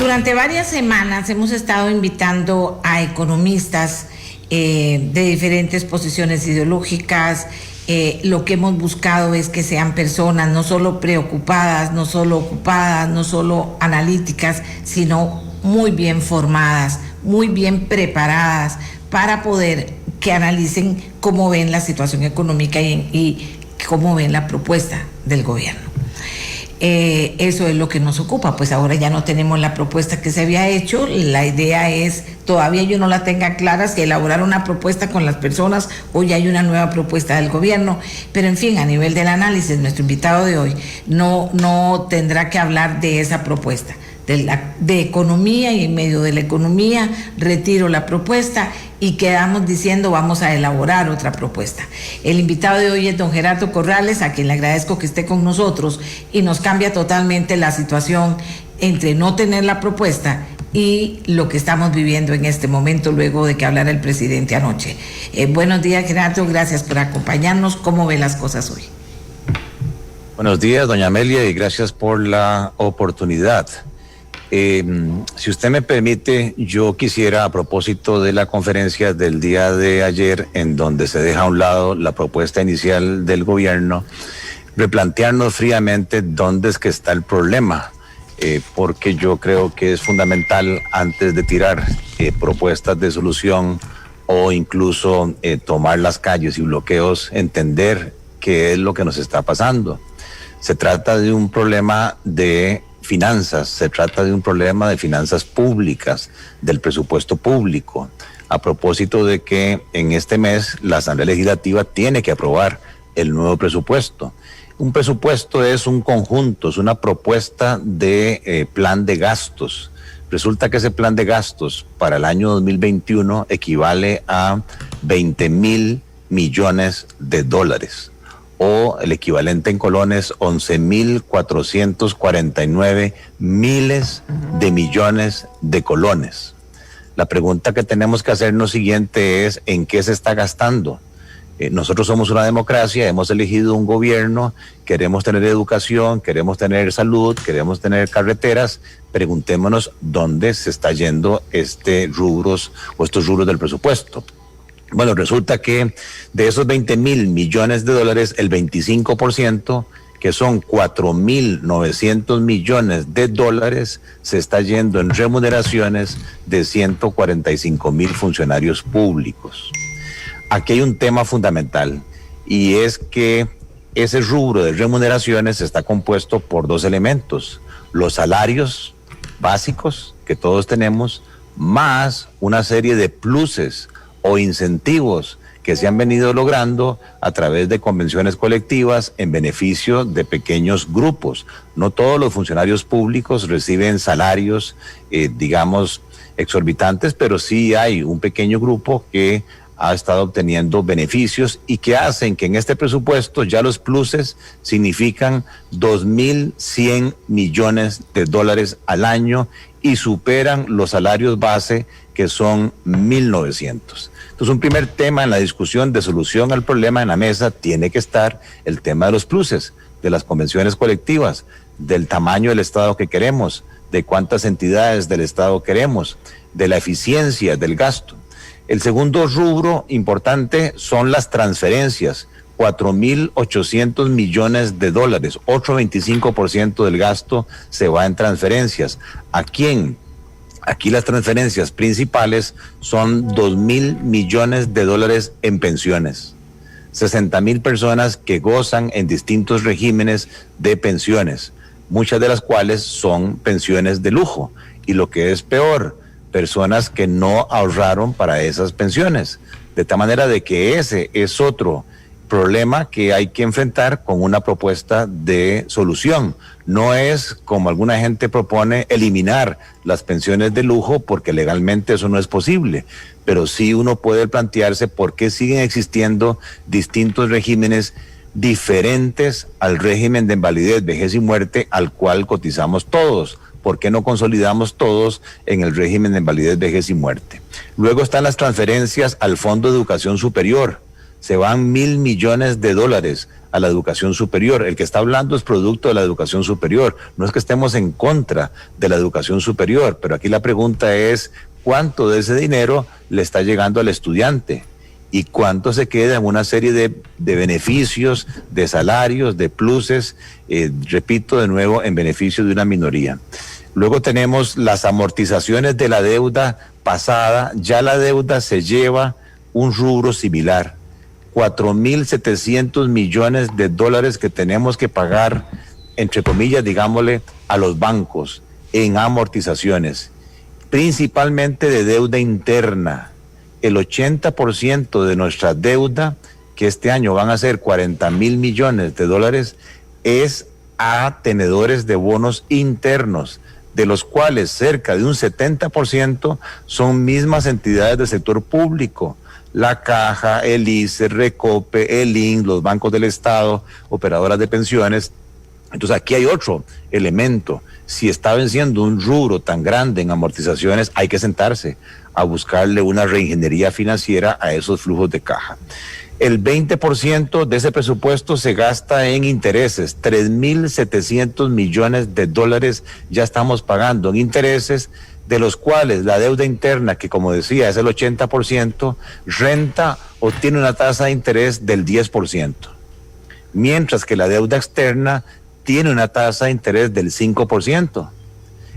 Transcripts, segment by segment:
Durante varias semanas hemos estado invitando a economistas de diferentes posiciones ideológicas. Lo que hemos buscado es que sean personas no solo preocupadas, no solo ocupadas, no solo analíticas, sino muy bien formadas, muy bien preparadas para poder que analicen cómo ven la situación económica y cómo ven la propuesta del gobierno. Eso es lo que nos ocupa. Pues ahora ya no tenemos la propuesta que se había hecho. La idea es, todavía yo no la tenga clara, si elaborar una propuesta con las personas o ya hay una nueva propuesta del gobierno. Pero en fin, a nivel del análisis, nuestro invitado de hoy no tendrá que hablar de esa propuesta. De economía, y en medio de la economía retiro la propuesta y quedamos diciendo vamos a elaborar otra propuesta. El invitado de hoy es don Gerardo Corrales, a quien le agradezco que esté con nosotros, y nos cambia totalmente la situación entre no tener la propuesta y lo que estamos viviendo en este momento luego de que hablara el presidente anoche. Buenos días, Gerardo, gracias por acompañarnos. ¿Cómo ve las cosas hoy? Buenos días, doña Amelia, y gracias por la oportunidad. Si usted me permite, yo quisiera, a propósito de la conferencia del día de ayer, en donde se deja a un lado la propuesta inicial del gobierno, replantearnos fríamente dónde es que está el problema, porque yo creo que es fundamental, antes de tirar propuestas de solución o incluso tomar las calles y bloqueos, entender qué es lo que nos está pasando. Se trata de un problema de finanzas, se trata de un problema de finanzas públicas, del presupuesto público, a propósito de que en este mes la Asamblea Legislativa tiene que aprobar el nuevo presupuesto. Un presupuesto es un conjunto, es una propuesta de plan de gastos. Resulta que ese plan de gastos para el año 2021 equivale a 20.000 millones de dólares. O el equivalente en colones, 11.449 miles de millones de colones. La pregunta que tenemos que hacernos siguiente es, ¿en qué se está gastando? Nosotros somos una democracia, hemos elegido un gobierno, queremos tener educación, queremos tener salud, queremos tener carreteras. Preguntémonos dónde se está yendo estos rubros del presupuesto. Bueno, resulta que de esos 20.000 millones de dólares, el 25%, que son 4.900 millones de dólares, se está yendo en remuneraciones de 145.000 funcionarios públicos. Aquí hay un tema fundamental, y es que ese rubro de remuneraciones está compuesto por dos elementos: los salarios básicos que todos tenemos, más una serie de pluses o incentivos que se han venido logrando a través de convenciones colectivas en beneficio de pequeños grupos. No todos los funcionarios públicos reciben salarios, exorbitantes, pero sí hay un pequeño grupo que ha estado obteniendo beneficios y que hacen que en este presupuesto ya los pluses significan 2.100 millones de dólares al año y superan los salarios base, que son 1.900. Entonces, un primer tema en la discusión de solución al problema en la mesa tiene que estar el tema de los pluses, de las convenciones colectivas, del tamaño del Estado que queremos, de cuántas entidades del Estado queremos, de la eficiencia del gasto. El segundo rubro importante son las transferencias, 4.800 millones de dólares, otro 25% del gasto se va en transferencias. ¿A quién? Aquí las transferencias principales son 2.000 millones de dólares en pensiones. 60.000 personas que gozan en distintos regímenes de pensiones, muchas de las cuales son pensiones de lujo. Y lo que es peor, personas que no ahorraron para esas pensiones. De tal manera de que ese es otro problema que hay que enfrentar con una propuesta de solución. No es, como alguna gente propone, eliminar las pensiones de lujo, porque legalmente eso no es posible, pero sí uno puede plantearse por qué siguen existiendo distintos regímenes diferentes al régimen de invalidez, vejez y muerte al cual cotizamos todos. ¿Por qué no consolidamos todos en el régimen de invalidez, vejez y muerte? Luego están las transferencias al Fondo de Educación Superior, se van 1.000 millones de dólares a la educación superior. El que está hablando es producto de la educación superior. No es que estemos en contra de la educación superior, pero aquí la pregunta es cuánto de ese dinero le está llegando al estudiante y cuánto se queda en una serie de beneficios, de salarios, de pluses, repito de nuevo, en beneficio de una minoría. Luego tenemos las amortizaciones de la deuda pasada. Ya la deuda se lleva un rubro similar. 4.700 millones de dólares que tenemos que pagar, entre comillas, digámosle, a los bancos en amortizaciones, principalmente de deuda interna. El 80% de nuestra deuda, que este año van a ser 40.000 millones de dólares, es a tenedores de bonos internos, de los cuales cerca de un 70% son mismas entidades del sector público. La Caja, el ICE, Recope, el IN, los bancos del Estado, operadoras de pensiones. Entonces aquí hay otro elemento. Si está venciendo un rubro tan grande en amortizaciones, hay que sentarse a buscarle una reingeniería financiera a esos flujos de caja. El 20% de ese presupuesto se gasta en intereses. 3.700 millones de dólares ya estamos pagando en intereses, de los cuales la deuda interna, que como decía es el 80%, renta o tiene una tasa de interés del 10%, mientras que la deuda externa tiene una tasa de interés del 5%.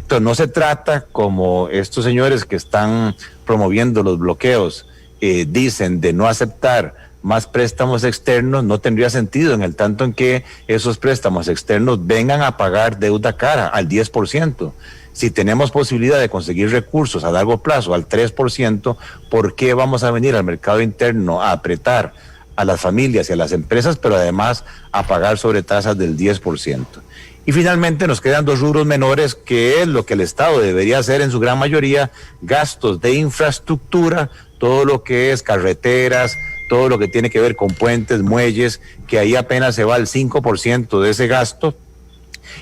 Entonces no se trata, como estos señores que están promoviendo los bloqueos dicen, de no aceptar más préstamos externos. No tendría sentido en el tanto en que esos préstamos externos vengan a pagar deuda cara al 10%. Si tenemos posibilidad de conseguir recursos a largo plazo al 3%, ¿por qué vamos a venir al mercado interno a apretar a las familias y a las empresas, pero además a pagar sobre tasas del 10%? Y finalmente nos quedan dos rubros menores, que es lo que el Estado debería hacer en su gran mayoría: gastos de infraestructura, todo lo que es carreteras, todo lo que tiene que ver con puentes, muelles, que ahí apenas se va el 5% de ese gasto,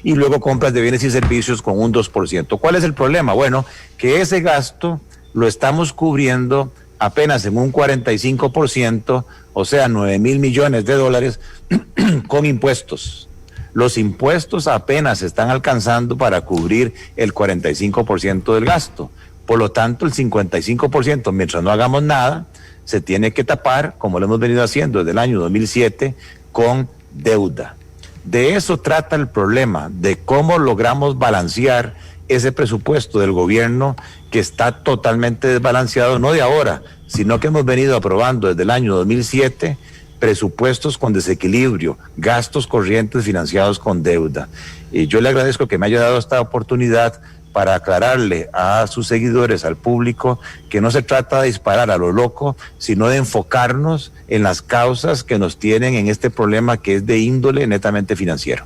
y luego compras de bienes y servicios con un 2%. ¿Cuál es el problema? Bueno, que ese gasto lo estamos cubriendo apenas en un 45%, o sea, 9.000 millones de dólares con impuestos. Los impuestos apenas están alcanzando para cubrir el 45% del gasto. Por lo tanto, el 55%, mientras no hagamos nada, se tiene que tapar, como lo hemos venido haciendo desde el año 2007, con deuda. De eso trata el problema, de cómo logramos balancear ese presupuesto del gobierno, que está totalmente desbalanceado, no de ahora, sino que hemos venido aprobando desde el año 2007 presupuestos con desequilibrio, gastos corrientes financiados con deuda. Y yo le agradezco que me haya dado esta oportunidad para aclararle a sus seguidores, al público, que no se trata de disparar a lo loco, sino de enfocarnos en las causas que nos tienen en este problema, que es de índole netamente financiero.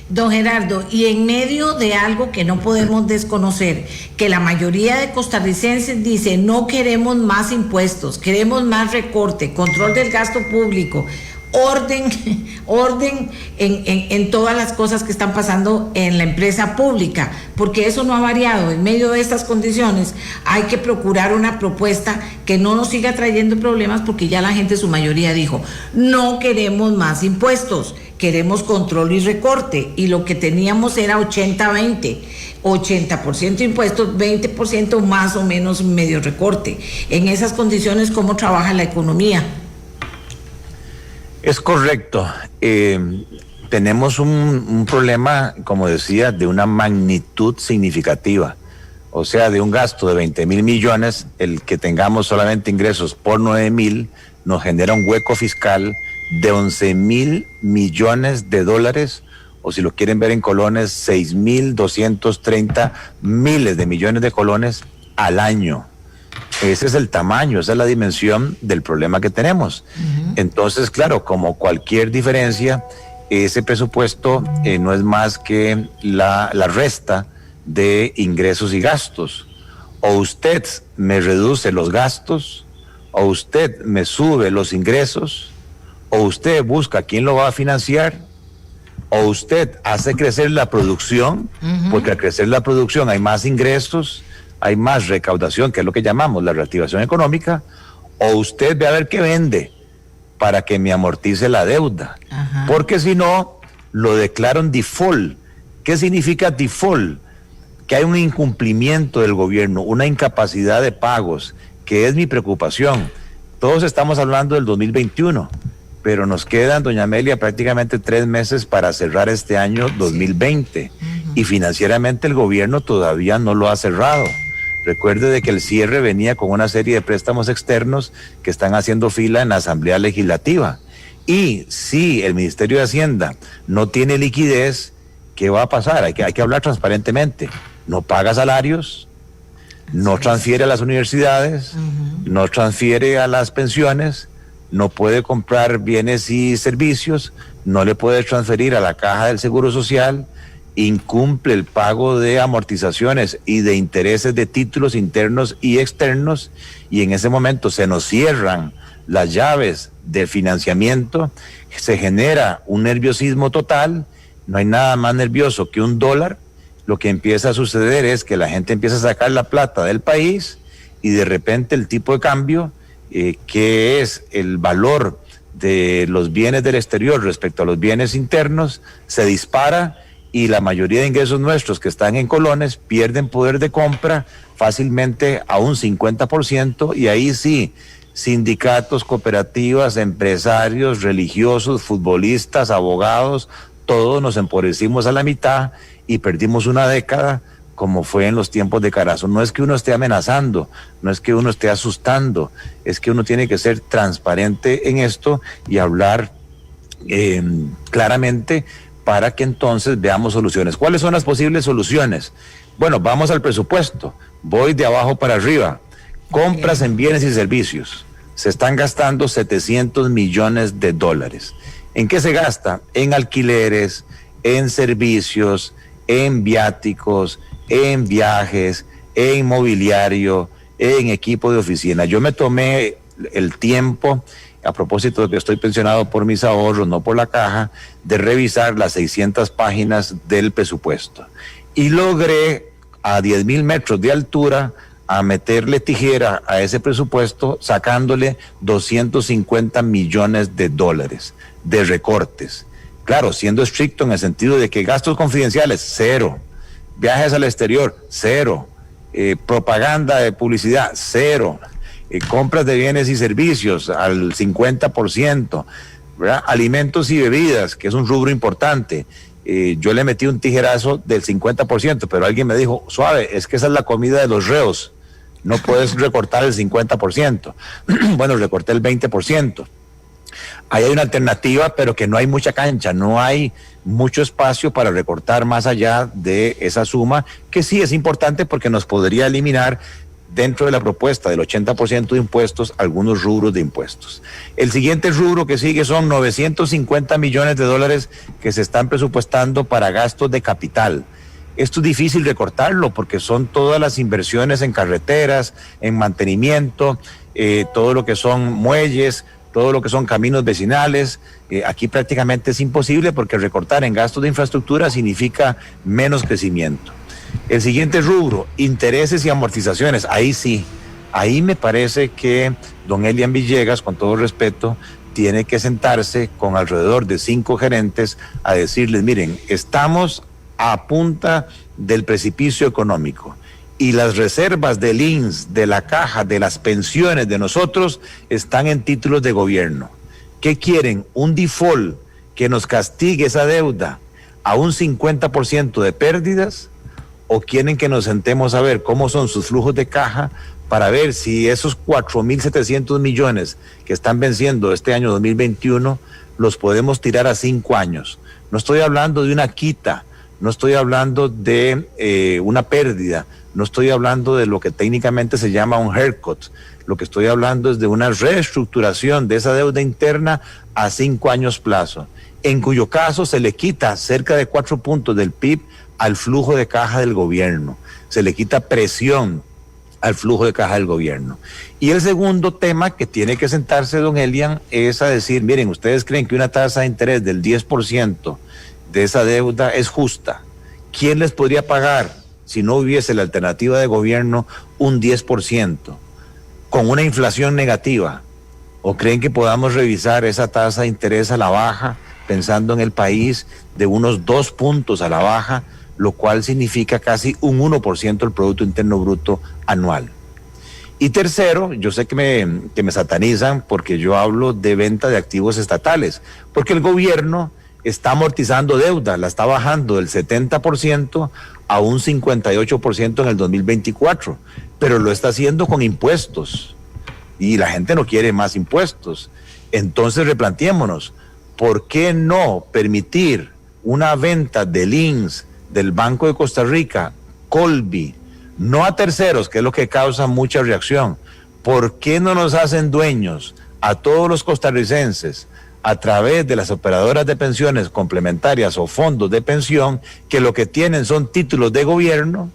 Don Gerardo, y en medio de algo que no podemos desconocer, que la mayoría de costarricenses dice: no queremos más impuestos, queremos más recorte, control del gasto público, orden en todas las cosas que están pasando en la empresa pública, porque eso no ha variado. En medio de estas condiciones hay que procurar una propuesta que no nos siga trayendo problemas, porque ya la gente, su mayoría, dijo: no queremos más impuestos, queremos control y recorte, y lo que teníamos era 80-20, 80% impuestos, 20% más o menos medio recorte. En esas condiciones, ¿cómo trabaja la economía? Es correcto. Tenemos un problema, como decía, de una magnitud significativa. O sea, de un gasto de 20.000 millones, el que tengamos solamente ingresos por 9.000 nos genera un hueco fiscal de 11.000 millones de dólares, o si lo quieren ver en colones, 6.230 miles de millones de colones al año. Ese es el tamaño, esa es la dimensión del problema que tenemos. Entonces, claro, como cualquier diferencia, ese presupuesto no es más que la resta de ingresos y gastos. O usted me reduce los gastos, o usted me sube los ingresos, o usted busca quién lo va a financiar, o usted hace crecer la producción, porque al crecer la producción hay más ingresos, hay más recaudación, que es lo que llamamos la reactivación económica, o usted ve a ver qué vende para que me amortice la deuda. Ajá. Porque si no, lo declaro en default. ¿Qué significa default? Que hay un incumplimiento del gobierno, una incapacidad de pagos, que es mi preocupación. Todos estamos hablando del 2021, pero nos quedan, doña Amelia, prácticamente 3 meses para cerrar este año 2020. Y financieramente el gobierno todavía no lo ha cerrado. Recuerde de que el cierre venía con una serie de préstamos externos que están haciendo fila en la Asamblea Legislativa. Y si el Ministerio de Hacienda no tiene liquidez, ¿qué va a pasar? Hay que hablar transparentemente. No paga salarios, no transfiere a las universidades, no transfiere a las pensiones, no puede comprar bienes y servicios, no le puede transferir a la Caja del Seguro Social, incumple el pago de amortizaciones y de intereses de títulos internos y externos, y en ese momento se nos cierran las llaves de financiamiento, se genera un nerviosismo total. No hay nada más nervioso que un dólar. Lo que empieza a suceder es que la gente empieza a sacar la plata del país y de repente el tipo de cambio, que es el valor de los bienes del exterior respecto a los bienes internos, se dispara y la mayoría de ingresos nuestros que están en colones pierden poder de compra fácilmente a un 50%, y ahí sí, sindicatos, cooperativas, empresarios, religiosos, futbolistas, abogados, todos nos empobrecimos a la mitad y perdimos una década, como fue en los tiempos de Carazo. No es que uno esté amenazando, no es que uno esté asustando, es que uno tiene que ser transparente en esto y hablar claramente para que entonces veamos soluciones. ¿Cuáles son las posibles soluciones? Bueno, vamos al presupuesto, voy de abajo para arriba. Compras en bienes y servicios. Se están gastando 700 millones de dólares. ¿En qué se gasta? En alquileres, en servicios, en viáticos, en viajes, en mobiliario, en equipo de oficina. Yo me tomé el tiempo, a propósito de que estoy pensionado por mis ahorros, no por la caja, de revisar las 600 páginas del presupuesto. Y logré a 10,000 metros de altura a meterle tijera a ese presupuesto, sacándole 250 millones de dólares de recortes. Claro, siendo estricto en el sentido de que gastos confidenciales, 0. Viajes al exterior, 0. Propaganda de publicidad, 0. Compras de bienes y servicios al 50%, ¿verdad? Alimentos y bebidas, que es un rubro importante. Yo le metí un tijerazo del 50%, pero alguien me dijo, suave, es que esa es la comida de los reos, no puedes recortar el 50%. Bueno, recorté el 20%. Ahí hay una alternativa, pero que no hay mucha cancha, no hay mucho espacio para recortar más allá de esa suma, que sí es importante porque nos podría eliminar dentro de la propuesta del 80% de impuestos algunos rubros de impuestos. El siguiente rubro que sigue son 950 millones de dólares que se están presupuestando para gastos de capital. Esto es difícil recortarlo porque son todas las inversiones en carreteras, en mantenimiento, todo lo que son muelles, todo lo que son caminos vecinales. Aquí prácticamente es imposible porque recortar en gastos de infraestructura significa menos crecimiento. El siguiente rubro, intereses y amortizaciones. Ahí sí, ahí me parece que don Elian Villegas, con todo respeto, tiene que sentarse con alrededor de 5 gerentes a decirles, miren, estamos a punta del precipicio económico y las reservas del INSS, de la caja, de las pensiones de nosotros están en títulos de gobierno. ¿Qué quieren? ¿Un default que nos castigue esa deuda a un 50% de pérdidas? ¿O quieren que nos sentemos a ver cómo son sus flujos de caja para ver si esos 4.700 millones que están venciendo este año 2021 los podemos tirar a 5 años? No estoy hablando de una quita, no estoy hablando de una pérdida, no estoy hablando de lo que técnicamente se llama un haircut. Lo que estoy hablando es de una reestructuración de esa deuda interna a 5 años plazo, en cuyo caso se le quita cerca de 4 puntos del PIB al flujo de caja del gobierno, se le quita presión al flujo de caja del gobierno. Y el segundo tema que tiene que sentarse don Elian es a decir, miren, ustedes creen que una tasa de interés del 10% de esa deuda es justa. ¿Quién les podría pagar, si no hubiese la alternativa de gobierno, un 10% con una inflación negativa? ¿O creen que podamos revisar esa tasa de interés a la baja, pensando en el país, de unos 2 puntos a la baja, lo cual significa casi un 1% del Producto Interno Bruto anual? Y tercero, yo sé que me satanizan porque yo hablo de venta de activos estatales, porque el gobierno está amortizando deuda, la está bajando del 70% a un 58% en el 2024, pero lo está haciendo con impuestos y la gente no quiere más impuestos. Entonces replanteémonos, ¿por qué no permitir una venta del INS, del Banco de Costa Rica, Colby, no a terceros, que es lo que causa mucha reacción? ¿Por qué no nos hacen dueños a todos los costarricenses a través de las operadoras de pensiones complementarias o fondos de pensión, que lo que tienen son títulos de gobierno,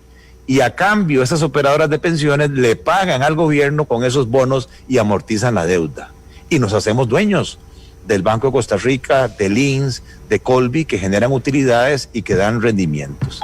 y a cambio esas operadoras de pensiones le pagan al gobierno con esos bonos y amortizan la deuda? Y nos hacemos dueños del Banco de Costa Rica, del INS, de Colby, que generan utilidades y que dan rendimientos.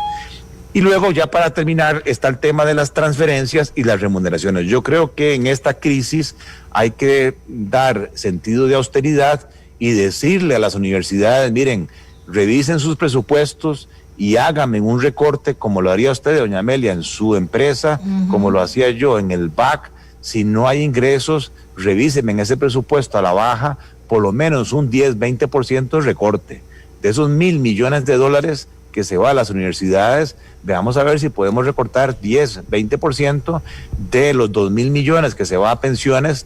Y luego, ya para terminar, está el tema de las transferencias y las remuneraciones. Yo creo que en esta crisis hay que dar sentido de austeridad y decirle a las universidades: miren, revisen sus presupuestos y háganme un recorte, como lo haría usted, doña Amelia, en su empresa, como lo hacía yo en el BAC. Si no hay ingresos, revísenme en ese presupuesto a la baja, por lo menos un 10-20% de recorte. De esos $1,000 millones que se va a las universidades, veamos a ver si podemos recortar 10-20% de los 2,000 millones que se va a pensiones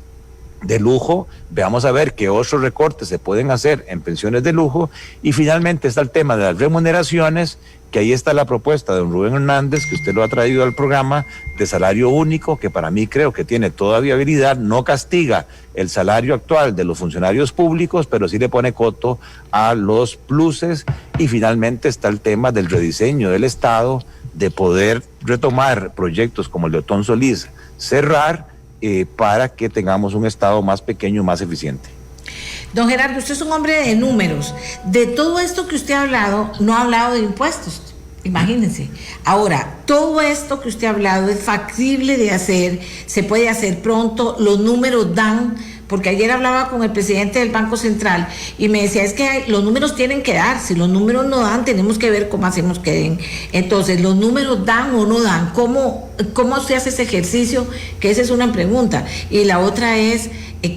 de lujo. Veamos a ver qué otros recortes se pueden hacer en pensiones de lujo. Y finalmente está el tema de las remuneraciones, que ahí está la propuesta de don Rubén Hernández, que usted lo ha traído al programa, de salario único, que para mí creo que tiene toda viabilidad, no castiga el salario actual de los funcionarios públicos, pero sí le pone coto a los pluses. Y finalmente está el tema del rediseño del Estado, de poder retomar proyectos como el de Otón Solís, cerrar, para que tengamos un Estado más pequeño, más eficiente. Don Gerardo, usted es un hombre de números. De todo esto que usted ha hablado, no ha hablado de impuestos. Imagínense. Ahora, todo esto que usted ha hablado es factible de hacer, se puede hacer pronto, los números dan, porque ayer hablaba con el presidente del Banco Central y me decía: es que los números tienen que dar, si los números no dan, tenemos que ver cómo hacemos que den. Entonces, ¿los números dan o no dan? ¿Cómo se hace ese ejercicio? Que esa es una pregunta. Y la otra es: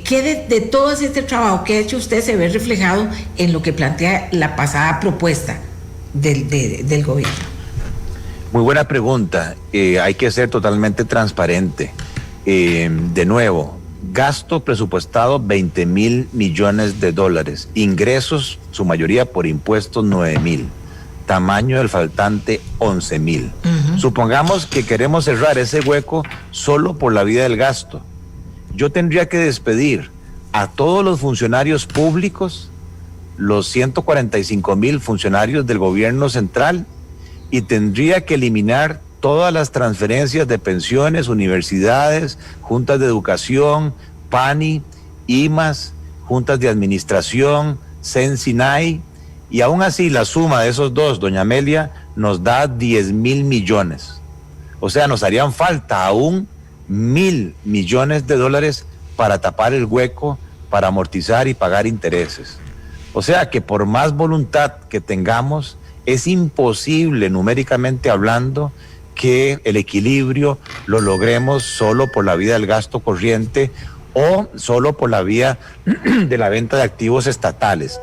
¿qué de todo este trabajo que ha hecho usted se ve reflejado en lo que plantea la pasada propuesta del gobierno? Muy buena pregunta. Hay que ser totalmente transparente. De nuevo, gasto presupuestado $20,000 millones, ingresos, su mayoría por impuestos, 9,000, tamaño del faltante 11,000. Supongamos que queremos cerrar ese hueco solo por la vía del gasto. Yo tendría que despedir a todos los funcionarios públicos, los 145,000 funcionarios del gobierno central, y tendría que eliminar todas las transferencias de pensiones, universidades, juntas de educación, PANI, IMAS, juntas de administración, CENSINAI, y aún así la suma de esos dos, doña Amelia, nos da 10,000 millones. O sea, nos harían falta aún $1,000 millones para tapar el hueco, para amortizar y pagar intereses. O sea que por más voluntad que tengamos, es imposible, numéricamente hablando, que el equilibrio lo logremos solo por la vía del gasto corriente o solo por la vía de la venta de activos estatales.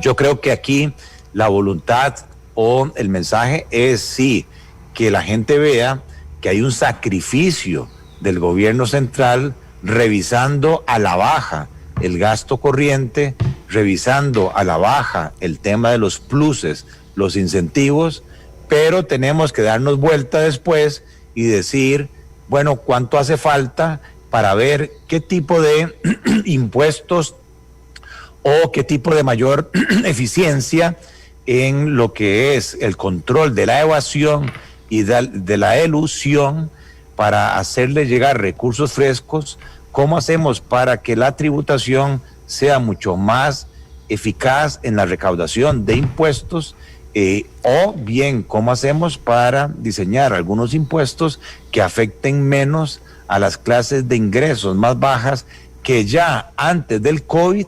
Yo creo que aquí la voluntad o el mensaje es sí, que la gente vea que hay un sacrificio del gobierno central revisando a la baja el gasto corriente, revisando a la baja el tema de los pluses, los incentivos, pero tenemos que darnos vuelta después y decir, bueno, ¿cuánto hace falta para ver qué tipo de impuestos o qué tipo de mayor eficiencia en lo que es el control de la evasión y de la elusión, para hacerle llegar recursos frescos? ¿Cómo hacemos para que la tributación sea mucho más eficaz en la recaudación de impuestos? O bien, ¿cómo hacemos para diseñar algunos impuestos que afecten menos a las clases de ingresos más bajas, que ya antes del COVID,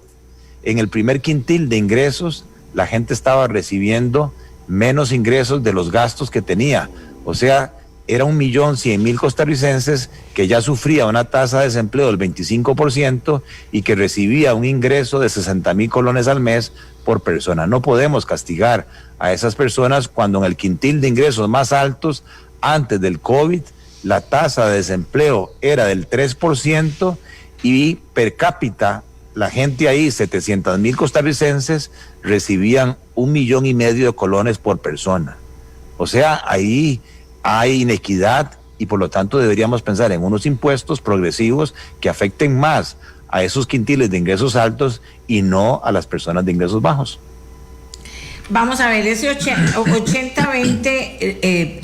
en el primer quintil de ingresos, la gente estaba recibiendo menos ingresos de los gastos que tenía. O sea, era 1.100.000 costarricenses que ya sufría una tasa de desempleo del 25% y que recibía un ingreso de 60.000 colones al mes por persona. No podemos castigar a esas personas cuando en el quintil de ingresos más altos, antes del COVID, la tasa de desempleo era del 3% y per cápita la gente ahí, 700.000 costarricenses, recibían 1,5 millones de colones por persona. O sea, ahí hay inequidad y por lo tanto deberíamos pensar en unos impuestos progresivos que afecten más a esos quintiles de ingresos altos y no a las personas de ingresos bajos. Vamos a ver, ese 80-20,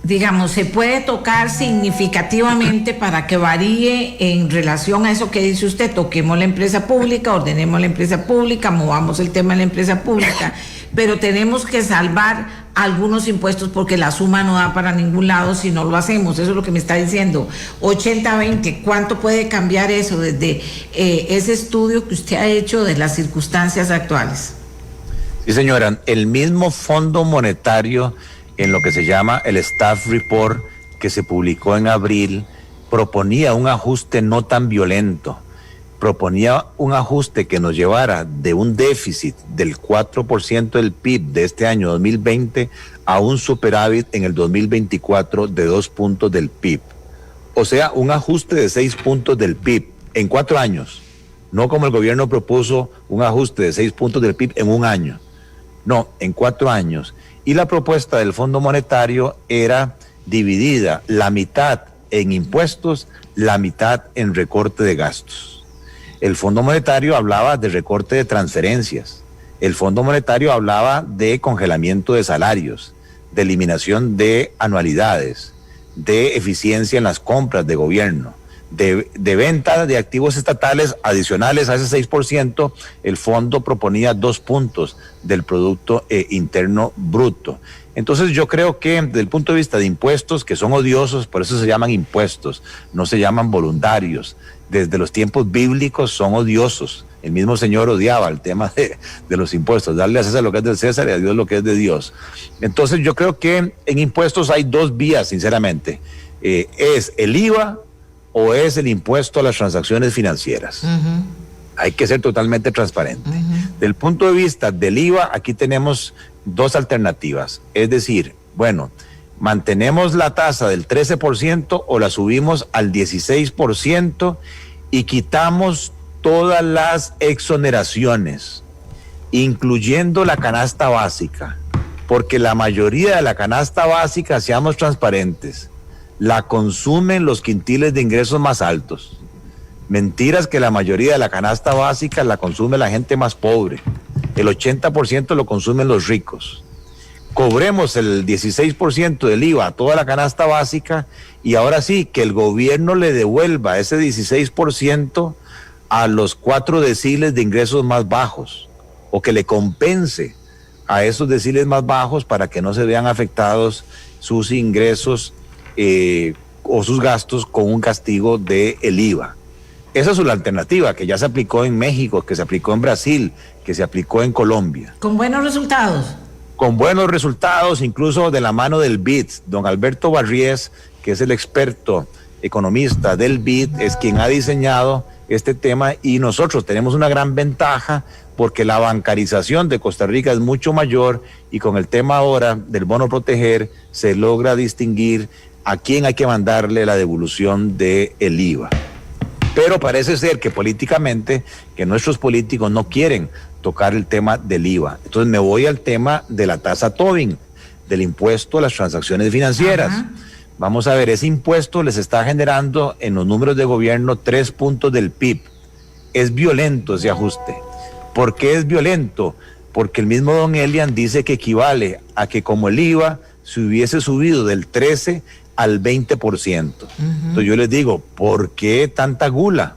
digamos, se puede tocar significativamente para que varíe en relación a eso que dice usted: toquemos la empresa pública, ordenemos la empresa pública, movamos el tema de la empresa pública, pero tenemos que salvar algunos impuestos porque la suma no da para ningún lado si no lo hacemos. Eso es lo que me está diciendo. 80-20, ¿cuánto puede cambiar eso desde ese estudio que usted ha hecho de las circunstancias actuales? Sí, señora, el mismo Fondo Monetario, en lo que se llama el Staff Report, que se publicó en abril, proponía un ajuste no tan violento, proponía un ajuste que nos llevara de un déficit del 4% del PIB de este año 2020 a un superávit en el 2024 de 2 puntos del PIB. O sea, un ajuste de 6 puntos del PIB en 4 años, no como el gobierno propuso un ajuste de 6 puntos del PIB en un año, no, en 4 años. Y la propuesta del Fondo Monetario era dividida la mitad en impuestos, la mitad en recorte de gastos. El Fondo Monetario hablaba de recorte de transferencias. El Fondo Monetario hablaba de congelamiento de salarios, de eliminación de anualidades, de eficiencia en las compras de gobierno, de venta de activos estatales adicionales a ese 6%. El fondo proponía 2 puntos del Producto Interno Bruto. Entonces yo creo que desde el punto de vista de impuestos, que son odiosos, por eso se llaman impuestos, no se llaman voluntarios. Desde los tiempos bíblicos son odiosos. El mismo Señor odiaba el tema de los impuestos, darle a César lo que es del César y a Dios lo que es de Dios. Entonces yo creo que en impuestos hay 2 vías, sinceramente. Es el IVA o es el impuesto a las transacciones financieras. Hay que ser totalmente transparente. Del punto de vista del IVA, aquí tenemos 2 alternativas. Es decir, bueno, mantenemos la tasa del 13% o la subimos al 16% y quitamos todas las exoneraciones, incluyendo la canasta básica, porque la mayoría de la canasta básica, seamos transparentes, la consumen los quintiles de ingresos más altos. Mentiras que la mayoría de la canasta básica la consume la gente más pobre. El 80% lo consumen los ricos. Cobremos el 16% del IVA a toda la canasta básica y ahora sí, que el gobierno le devuelva ese 16% a los 4 deciles de ingresos más bajos, o que le compense a esos deciles más bajos para que no se vean afectados sus ingresos o sus gastos con un castigo del IVA. Esa es la alternativa que ya se aplicó en México, que se aplicó en Brasil, que se aplicó en Colombia. ¿Con buenos resultados? Con buenos resultados, incluso de la mano del BID. Don Alberto Barriés, que es el experto economista del BID, es quien ha diseñado este tema y nosotros tenemos una gran ventaja porque la bancarización de Costa Rica es mucho mayor y con el tema ahora del bono proteger se logra distinguir a quién hay que mandarle la devolución del IVA. Pero parece ser que políticamente, que nuestros políticos no quieren tocar el tema del IVA. Entonces me voy al tema de la tasa Tobin, del impuesto a las transacciones financieras. Vamos a ver, ese impuesto les está generando en los números de gobierno 3 puntos del PIB. Es violento ese ajuste. ¿Por qué es violento? Porque el mismo don Elian dice que equivale a que como el IVA se hubiese subido del 13 al 20%. Entonces yo les digo, ¿por qué tanta gula?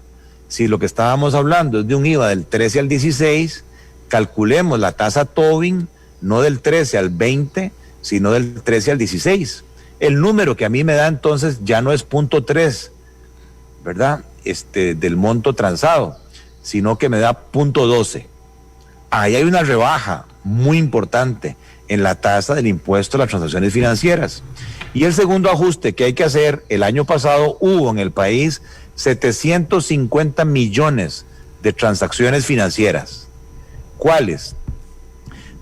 Si lo que estábamos hablando es de un IVA del 13 al 16, calculemos la tasa Tobin no del 13 al 20, sino del 13 al 16. El número que a mí me da entonces ya no es 0.3, ¿verdad? del monto transado, sino que me da 0.12. Ahí hay una rebaja muy importante en la tasa del impuesto a las transacciones financieras. Y el segundo ajuste que hay que hacer, el año pasado hubo en el país 750 millones de transacciones financieras. ¿Cuáles?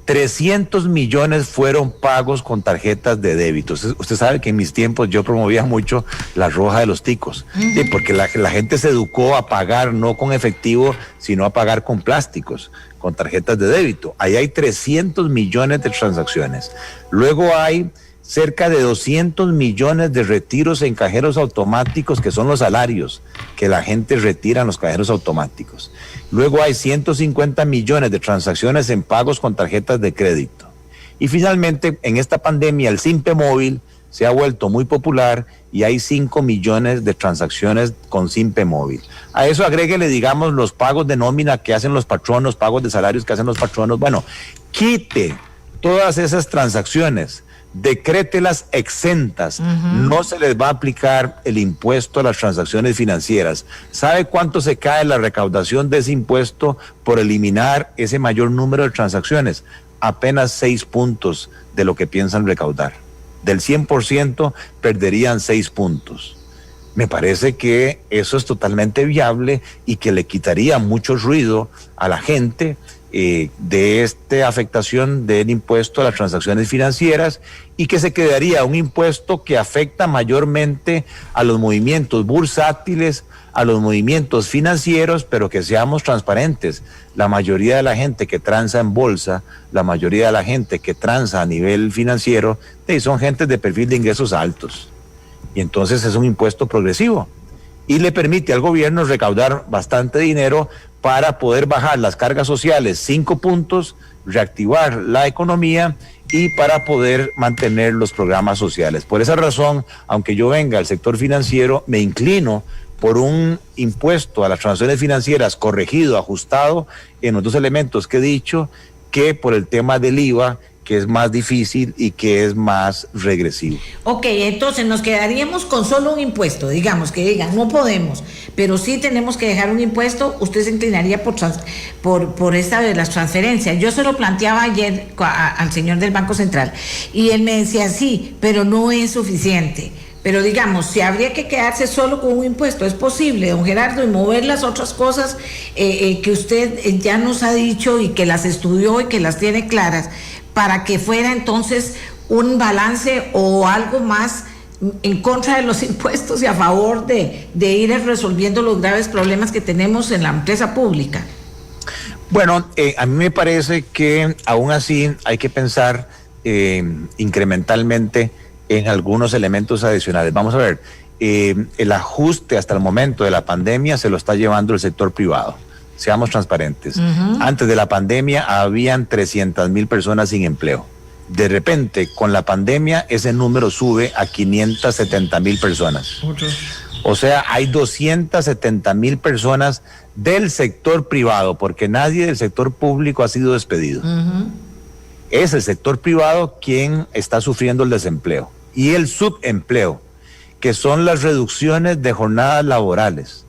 300 millones fueron pagos con tarjetas de débito. Usted sabe que en mis tiempos yo promovía mucho la roja de los ticos, sí, porque la gente se educó a pagar no con efectivo, sino a pagar con plásticos, con tarjetas de débito. Ahí hay 300 millones de transacciones. Luego hay cerca de 200 millones de retiros en cajeros automáticos, que son los salarios que la gente retira en los cajeros automáticos. Luego hay 150 millones de transacciones en pagos con tarjetas de crédito. Y finalmente, en esta pandemia, el Simpe Móvil se ha vuelto muy popular y hay 5 millones de transacciones con Simpe Móvil. A eso agréguele, digamos, los pagos de nómina que hacen los patronos, pagos de salarios que hacen los patronos. Bueno, quite todas esas transacciones, decrételas exentas, no se les va a aplicar el impuesto a las transacciones financieras. ¿Sabe cuánto se cae la recaudación de ese impuesto por eliminar ese mayor número de transacciones? Apenas 6 puntos de lo que piensan recaudar. Del 100% perderían 6 puntos. Me parece que eso es totalmente viable y que le quitaría mucho ruido a la gente de esta afectación del impuesto a las transacciones financieras, y que se quedaría un impuesto que afecta mayormente a los movimientos bursátiles, a los movimientos financieros, pero que seamos transparentes. La mayoría de la gente que transa en bolsa, la mayoría de la gente que transa a nivel financiero, son gente de perfil de ingresos altos. Y entonces es un impuesto progresivo y le permite al gobierno recaudar bastante dinero para poder bajar las cargas sociales 5 puntos, reactivar la economía y para poder mantener los programas sociales. Por esa razón, aunque yo venga al sector financiero, me inclino por un impuesto a las transacciones financieras corregido, ajustado en los dos elementos que he dicho, que por el tema del IVA, que es más difícil y que es más regresivo. Ok, entonces nos quedaríamos con solo un impuesto, digamos que digan, no podemos, pero sí tenemos que dejar un impuesto. Usted se inclinaría por esta de las transferencias. Yo se lo planteaba ayer al señor del Banco Central y él me decía, sí, pero no es suficiente. Pero digamos, si habría que quedarse solo con un impuesto, es posible, don Gerardo, y mover las otras cosas que usted ya nos ha dicho y que las estudió y que las tiene claras, para que fuera entonces un balance o algo más en contra de los impuestos y a favor de ir resolviendo los graves problemas que tenemos en la empresa pública. Bueno, a mí me parece que aún así hay que pensar incrementalmente en algunos elementos adicionales. Vamos a ver, el ajuste hasta el momento de la pandemia se lo está llevando el sector privado. Seamos transparentes. Antes de la pandemia habían 300,000 personas sin empleo. De repente, con la pandemia, ese número sube a 570,000 personas. O sea, hay 270,000 personas del sector privado, porque nadie del sector público ha sido despedido. Es el sector privado quien está sufriendo el desempleo y el subempleo, que son las reducciones de jornadas laborales.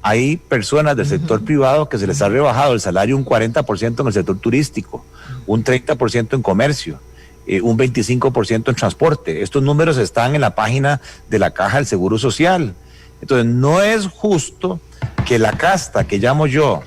Hay personas del sector privado que se les ha rebajado el salario un 40% en el sector turístico, un 30% en comercio, un 25% en transporte. Estos números están en la página de la Caja del Seguro Social. Entonces, no es justo que la casta que llamo yo,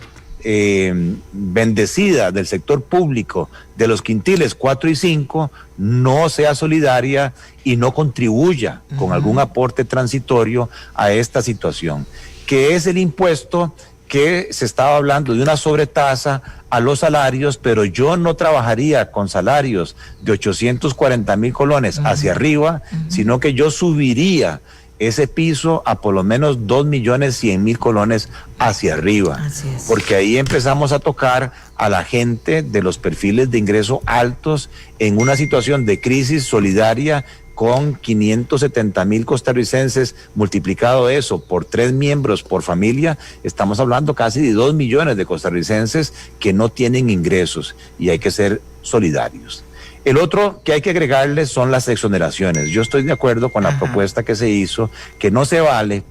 bendecida del sector público, de los quintiles 4 y 5, no sea solidaria y no contribuya con algún aporte transitorio a esta situación, que es el impuesto que se estaba hablando de una sobretasa a los salarios, pero yo no trabajaría con salarios de 840,000 colones hacia arriba, sino que yo subiría ese piso a por lo menos 2,100,000 colones hacia arriba. Porque ahí empezamos a tocar a la gente de los perfiles de ingreso altos en una situación de crisis solidaria, con 570,000 costarricenses, multiplicado eso por 3 miembros por familia, estamos hablando casi de 2 millones de costarricenses que no tienen ingresos, y hay que ser solidarios. El otro que hay que agregarle son las exoneraciones. Yo estoy de acuerdo con la propuesta que se hizo, que no se vale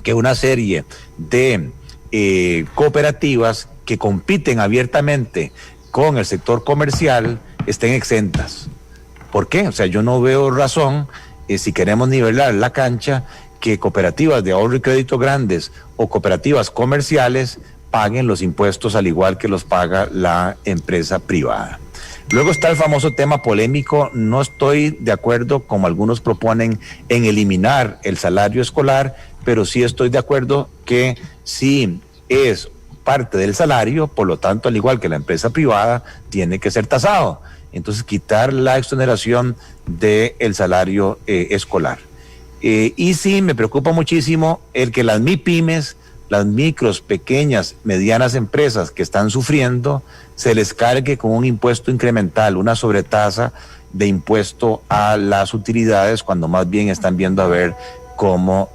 que una serie de cooperativas que compiten abiertamente con el sector comercial estén exentas. ¿Por qué? O sea, yo no veo razón, si queremos nivelar la cancha, que cooperativas de ahorro y crédito grandes o cooperativas comerciales paguen los impuestos al igual que los paga la empresa privada. Luego está el famoso tema polémico. No estoy de acuerdo, como algunos proponen, en eliminar el salario escolar, pero sí estoy de acuerdo que sí es parte del salario, por lo tanto, al igual que la empresa privada, tiene que ser tasado. Entonces, quitar la exoneración del salario escolar. Y sí, me preocupa muchísimo el que las MIPYMES, las micros, pequeñas, medianas empresas que están sufriendo, se les cargue con un impuesto incremental, una sobretasa de impuesto a las utilidades, cuando más bien están viendo a ver cómo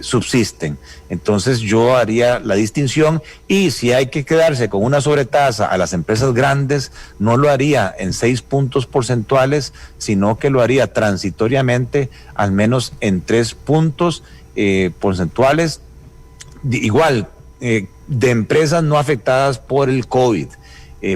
subsisten. Entonces yo haría la distinción, y si hay que quedarse con una sobretasa a las empresas grandes, no lo haría en 6 puntos porcentuales, sino que lo haría transitoriamente al menos en 3 puntos porcentuales, igual de empresas no afectadas por el COVID,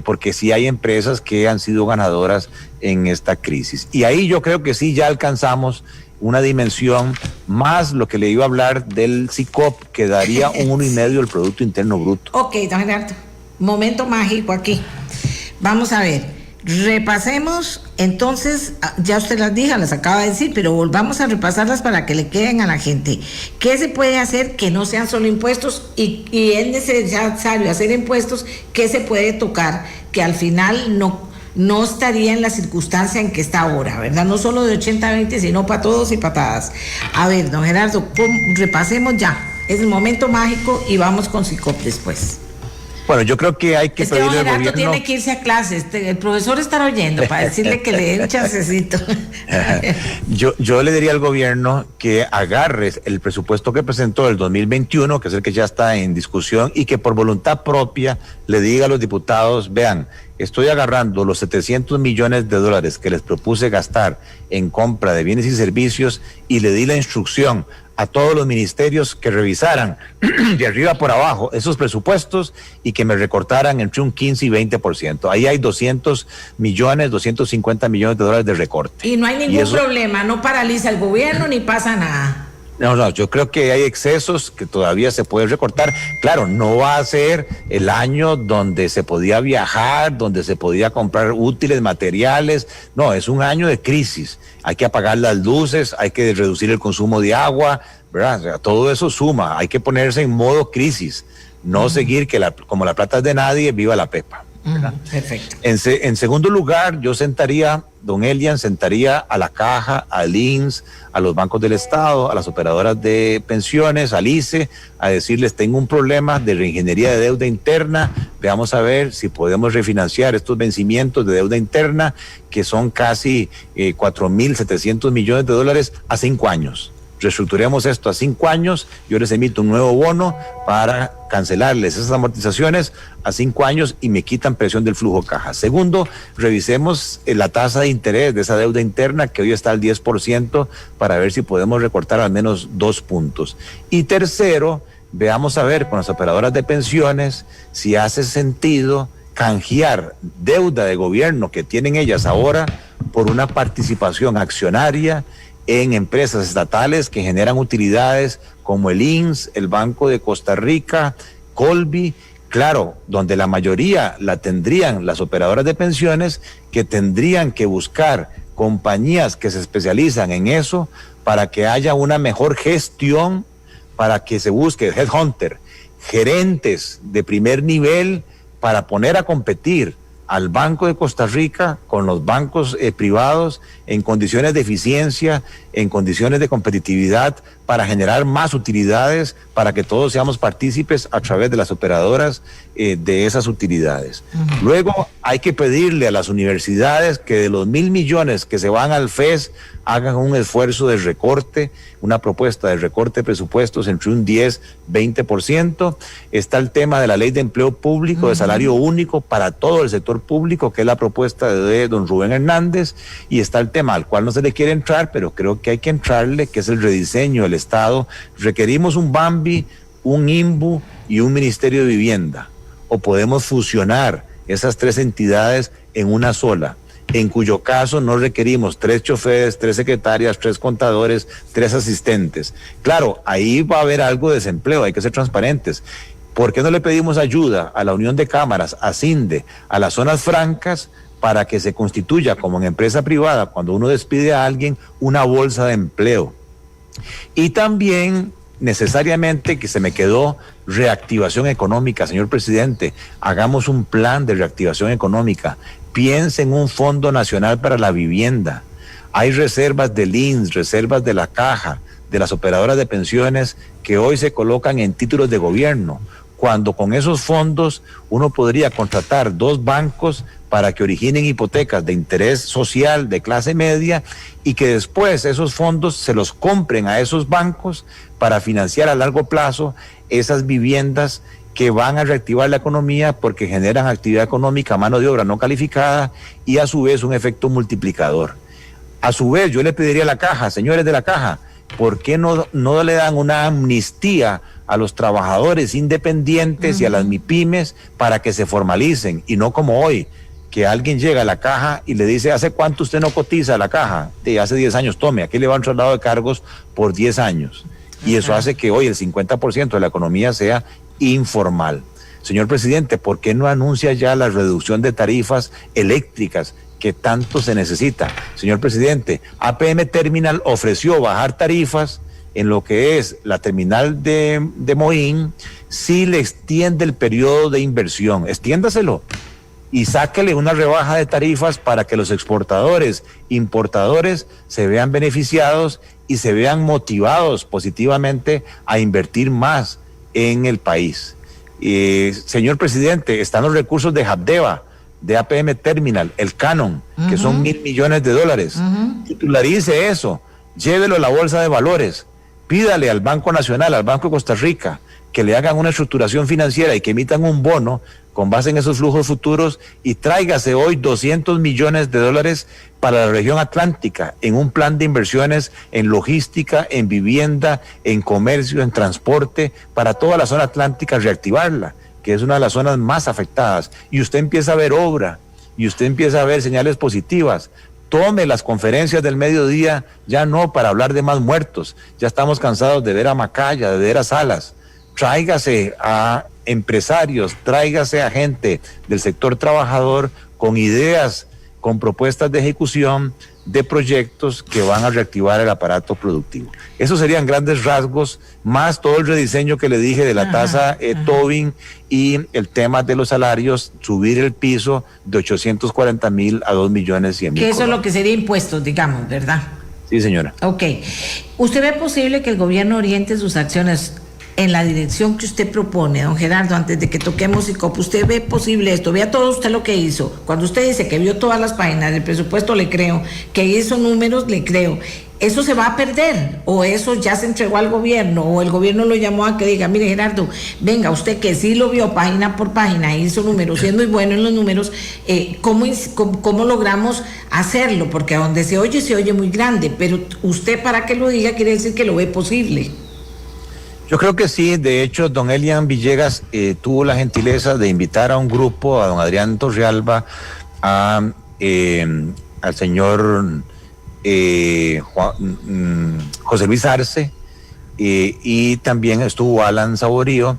porque sí hay empresas que han sido ganadoras en esta crisis. Y ahí yo creo que sí ya alcanzamos una dimensión, más lo que le iba a hablar del SICOP, que daría un 1,5 del Producto Interno Bruto. Ok, don Gerardo, momento mágico aquí. Vamos a ver, repasemos, entonces, ya usted las dijo, las acaba de decir, pero volvamos a repasarlas para que le queden a la gente. ¿Qué se puede hacer que no sean solo impuestos, y es necesario hacer impuestos? ¿Qué se puede tocar que al final no estaría en la circunstancia en que está ahora, ¿verdad? No solo de 80-20, sino para todos y patadas. A ver, don Gerardo, repasemos ya. Es el momento mágico y vamos con SICOP después. Bueno, yo creo que hay que pedirle al gobierno... Don Gerardo tiene que irse a clases. El profesor estará oyendo para decirle que le dé un chancecito. Yo le diría al gobierno que agarre el presupuesto que presentó el 2021, que es el que ya está en discusión, y que por voluntad propia le diga a los diputados: vean, estoy agarrando los 700 millones de dólares que les propuse gastar en compra de bienes y servicios, y le di la instrucción a todos los ministerios que revisaran de arriba por abajo esos presupuestos y que me recortaran entre un 15 y 20%. Ahí hay 200 millones, 250 millones de dólares de recorte. Y no hay ningún problema, no paraliza el gobierno ni pasa nada. No, yo creo que hay excesos que todavía se puede recortar. Claro, no va a ser el año donde se podía viajar, donde se podía comprar útiles, materiales. No, es un año de crisis. Hay que apagar las luces, hay que reducir el consumo de agua, ¿verdad? O sea, todo eso suma. Hay que ponerse en modo crisis, no seguir que como la plata es de nadie, viva la pepa. Perfecto. En segundo lugar, yo sentaría, don Elian, a la Caja, al INSS, a los bancos del Estado, a las operadoras de pensiones, al ICE, a decirles: tengo un problema de reingeniería de deuda interna, veamos a ver si podemos refinanciar estos vencimientos de deuda interna, que son casi 4.700 millones de dólares a 5 años. Reestructuremos esto a 5 años, yo les emito un nuevo bono para cancelarles esas amortizaciones a 5 años y me quitan presión del flujo caja. Segundo, revisemos la tasa de interés de esa deuda interna, que hoy está al 10%, para ver si podemos recortar al menos 2 puntos. Y tercero, veamos a ver con las operadoras de pensiones si hace sentido canjear deuda de gobierno que tienen ellas ahora por una participación accionaria en empresas estatales que generan utilidades como el INSS, el Banco de Costa Rica, Colby, claro, donde la mayoría la tendrían las operadoras de pensiones, que tendrían que buscar compañías que se especializan en eso para que haya una mejor gestión, para que se busque headhunter, gerentes de primer nivel, para poner a competir al Banco de Costa Rica con los bancos privados en condiciones de eficiencia, en condiciones de competitividad, para generar más utilidades, para que todos seamos partícipes a través de las operadoras de esas utilidades. Luego hay que pedirle a las universidades que de los 1.000 millones que se van al FES hagan un esfuerzo de recorte, una propuesta de recorte de presupuestos entre un 10-20%. Está el tema de la ley de empleo público, de salario único para todo el sector público, que es la propuesta de don Rubén Hernández, y está el tema al cual no se le quiere entrar, pero creo que que hay que entrarle, que es el rediseño del Estado. Requerimos un BAMBI, un INBU y un Ministerio de Vivienda, o podemos fusionar esas tres entidades en una sola, en cuyo caso no requerimos 3 choferes, 3 secretarias, 3 contadores, 3 asistentes. Claro, ahí va a haber algo de desempleo, hay que ser transparentes. ¿Por qué no le pedimos ayuda a la Unión de Cámaras, a CINDE, a las zonas francas, para que se constituya como en empresa privada, cuando uno despide a alguien, una bolsa de empleo? Y también necesariamente, que se me quedó, reactivación económica. Señor presidente, hagamos un plan de reactivación económica. Piense en un Fondo Nacional para la Vivienda. Hay reservas del INSS, reservas de la Caja, de las operadoras de pensiones, que hoy se colocan en títulos de gobierno, cuando con esos fondos uno podría contratar 2 bancos para que originen hipotecas de interés social de clase media, y que después esos fondos se los compren a esos bancos para financiar a largo plazo esas viviendas que van a reactivar la economía, porque generan actividad económica, mano de obra no calificada, y a su vez un efecto multiplicador. A su vez, yo le pediría a la Caja, señores de la Caja, ¿por qué no le dan una amnistía a los trabajadores independientes y a las MIPYMES para que se formalicen? Y no como hoy, que alguien llega a la Caja y le dice: ¿hace cuánto usted no cotiza a la Caja? De hace 10 años, tome, aquí le va un traslado de cargos por 10 años. Y eso hace que hoy el 50% de la economía sea informal. Señor presidente, ¿por qué no anuncia ya la reducción de tarifas eléctricas que tanto se necesita? Señor presidente, APM Terminal ofreció bajar tarifas en lo que es la terminal de Moín si le extiende el periodo de inversión. Extiéndaselo y sáquele una rebaja de tarifas para que los exportadores, importadores se vean beneficiados y se vean motivados positivamente a invertir más en el país. Señor presidente, están los recursos de Habdeba, de APM Terminal, el canon, que son $1,000 millones. Titularice eso, llévelo a la bolsa de valores, pídale al Banco Nacional, al Banco de Costa Rica, que le hagan una estructuración financiera y que emitan un bono con base en esos flujos futuros, y tráigase hoy $200 millones para la región atlántica en un plan de inversiones en logística, en vivienda, en comercio, en transporte, para toda la zona atlántica, reactivarla, que es una de las zonas más afectadas. Y usted empieza a ver obra, y usted empieza a ver señales positivas. Tome las conferencias del mediodía, ya no para hablar de más muertos, ya estamos cansados de ver a Macaya, de ver a Salas. Tráigase a empresarios, tráigase a gente del sector trabajador con ideas, con propuestas de ejecución de proyectos que van a reactivar el aparato productivo. Esos serían grandes rasgos, más todo el rediseño que le dije de la tasa Tobin, y el tema de los salarios, subir el piso de 840,000 a 2,100,000. Que eso es lo que sería impuestos, digamos, ¿verdad? Sí, señora. Ok. ¿Usted ve posible que el gobierno oriente sus acciones en la dirección que usted propone, don Gerardo, antes de que toquemos ICOP? ¿Usted ve posible esto? Vea todo usted lo que hizo. Cuando usted dice que vio todas las páginas del presupuesto, le creo. Que hizo números, le creo. ¿Eso se va a perder? ¿O eso ya se entregó al gobierno? ¿O el gobierno lo llamó a que diga: mire, Gerardo, venga, usted que sí lo vio página por página, hizo números, siendo muy bueno en los números, ¿cómo logramos hacerlo? Porque a donde se oye muy grande, pero usted, para que lo diga, quiere decir que lo ve posible. Yo creo que sí. De hecho, don Elian Villegas tuvo la gentileza de invitar a un grupo, a don Adrián Torrealba, al señor José Luis Arce, y también estuvo Alan Saborío,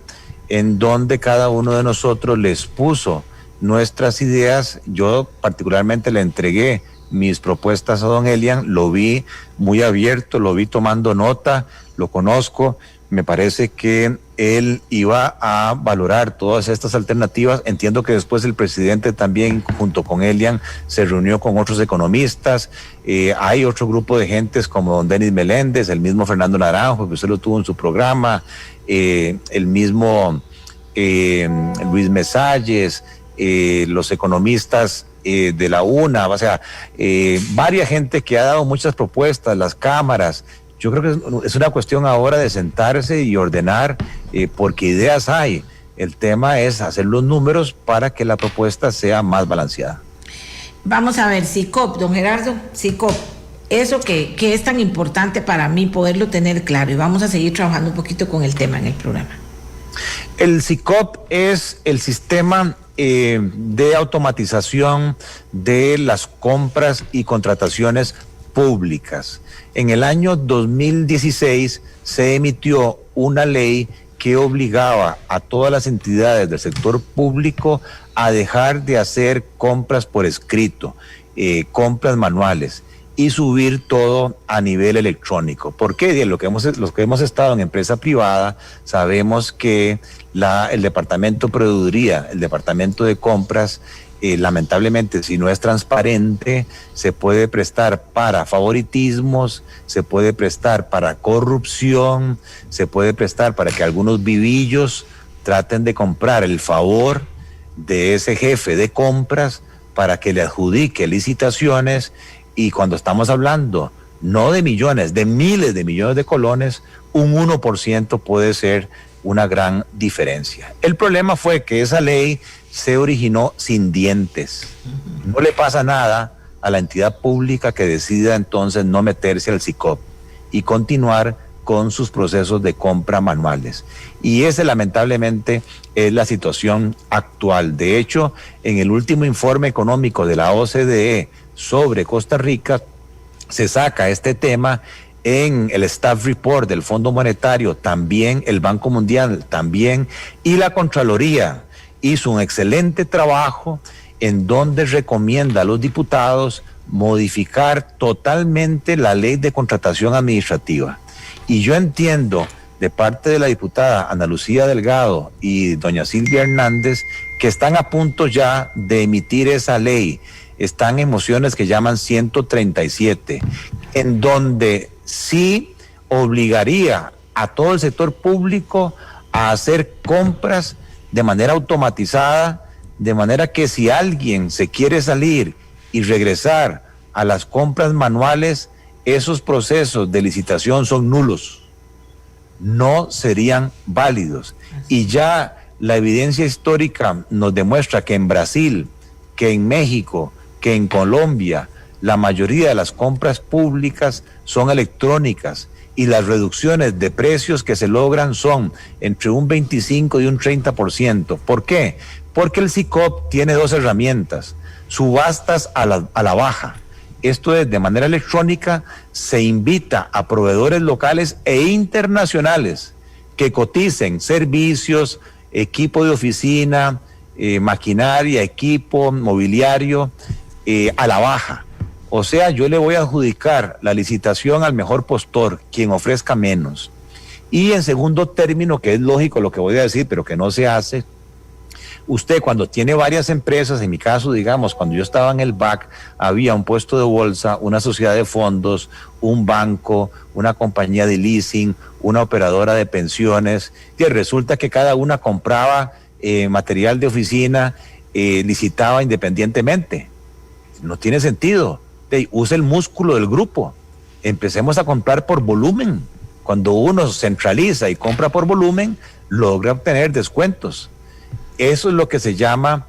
en donde cada uno de nosotros les puso nuestras ideas. Yo particularmente le entregué mis propuestas a don Elian, lo vi muy abierto, lo vi tomando nota, lo conozco. Me parece que él iba a valorar todas estas alternativas. Entiendo que después el presidente también, junto con Elian, se reunió con otros economistas. Hay otro grupo de gentes como don Denis Meléndez, el mismo Fernando Naranjo, que usted lo tuvo en su programa, el mismo Luis Mesalles, los economistas de la UNA, o sea, varias gente que ha dado muchas propuestas, las cámaras. Yo creo que es una cuestión ahora de sentarse y ordenar, porque ideas hay. El tema es hacer los números para que la propuesta sea más balanceada. Vamos a ver, SICOP, don Gerardo, SICOP. Eso que es tan importante para mí poderlo tener claro, y vamos a seguir trabajando un poquito con el tema en el programa. El SICOP es el sistema de automatización de las compras y contrataciones públicas. En el año 2016 se emitió una ley que obligaba a todas las entidades del sector público a dejar de hacer compras por escrito, compras manuales, y subir todo a nivel electrónico. ¿Por qué? Los que hemos estado en empresa privada sabemos que el departamento de proveeduría, el departamento de compras, lamentablemente, si no es transparente, se puede prestar para favoritismos, se puede prestar para corrupción, se puede prestar para que algunos vivillos traten de comprar el favor de ese jefe de compras para que le adjudique licitaciones. Y cuando estamos hablando no de millones, de miles de millones de colones, un 1% puede ser una gran diferencia. El problema fue que esa ley se originó sin dientes. No le pasa nada a la entidad pública que decida entonces no meterse al SICOP y continuar con sus procesos de compra manuales. Y esa lamentablemente es la situación actual. De hecho, en el último informe económico de la OCDE sobre Costa Rica, se saca este tema en el Staff Report del Fondo Monetario, también el Banco Mundial, también, y la Contraloría hizo un excelente trabajo en donde recomienda a los diputados modificar totalmente la ley de contratación administrativa. Y yo entiendo de parte de la diputada Ana Lucía Delgado y doña Silvia Hernández que están a punto ya de emitir esa ley. Están en mociones que llaman 137, en donde sí obligaría a todo el sector público a hacer compras de manera automatizada, de manera que si alguien se quiere salir y regresar a las compras manuales, esos procesos de licitación son nulos, no serían válidos. Y ya la evidencia histórica nos demuestra que en Brasil, que en México, que en Colombia la mayoría de las compras públicas son electrónicas y las reducciones de precios que se logran son entre un 25 y un 30%. ¿Por qué? Porque el SICOP tiene dos herramientas: subastas a la baja. Esto es, de manera electrónica se invita a proveedores locales e internacionales que coticen servicios, equipo de oficina, maquinaria, equipo, mobiliario, a la baja. O sea, yo le voy a adjudicar la licitación al mejor postor, quien ofrezca menos. Y en segundo término, que es lógico lo que voy a decir, pero que no se hace, usted cuando tiene varias empresas, en mi caso, digamos, cuando yo estaba en el BAC, había un puesto de bolsa, una sociedad de fondos, un banco, una compañía de leasing, una operadora de pensiones, y resulta que cada una compraba material de oficina, licitaba independientemente. No tiene sentido. Use el músculo del grupo. Empecemos a comprar por volumen. Cuando uno centraliza y compra por volumen, logra obtener descuentos. Eso es lo que se llama